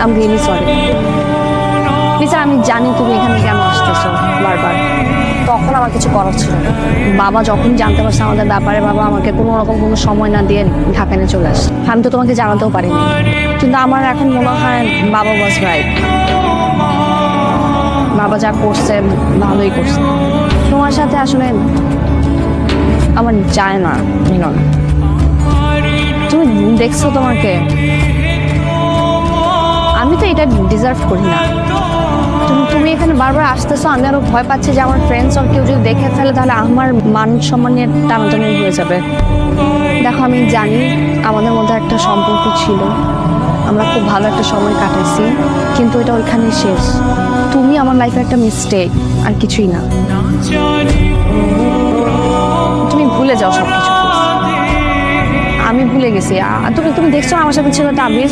I am really sorry. Lisa, আমি জানি তুমি এখানে কেন আসতেছো বারবার। তখন আমার কিছু করার ছিল না। বাবা যখন জানতে পারছে আমাদের ব্যাপারে, বাবা আমাকে কোনো রকম কোনো সময় না দিয়ে ঢাকা নিয়ে চলে আসে। আমি তো তোমাকে জানাতেও পারিনি, কিন্তু আমার এখন মনে হয় বাবা ওয়াজ রাইট। বাবা যা করছে ভালোই করছে। তোমার সাথে আসলে আমার যায় না মিলন। তুমি দেখছো তোমাকে, আমি তো এটা ডিজার্ভ করি না। তুমি এখানে বারবার আসতেছো, আমি আরো ভয় পাচ্ছি যে আমার ফ্রেন্ডস আর কেউ যদি দেখে ফেলে তাহলে আমার মান সম্মান নিয়ে টানাটানি হয়ে যাবে। দেখো, আমি জানি আমাদের মধ্যে একটা সম্পর্ক ছিল, আমরা খুব ভালো একটা সময় কাটাইছি, কিন্তু এটা ওইখানেই শেষ। তুমি আমার লাইফে একটা মিস্টেক, আর কিছুই না। তুমি ভুলে যাও সবকিছু। আমি ভুলে গেছি। তুমি দেখছো আমার সাথে ছিল তাবিজ।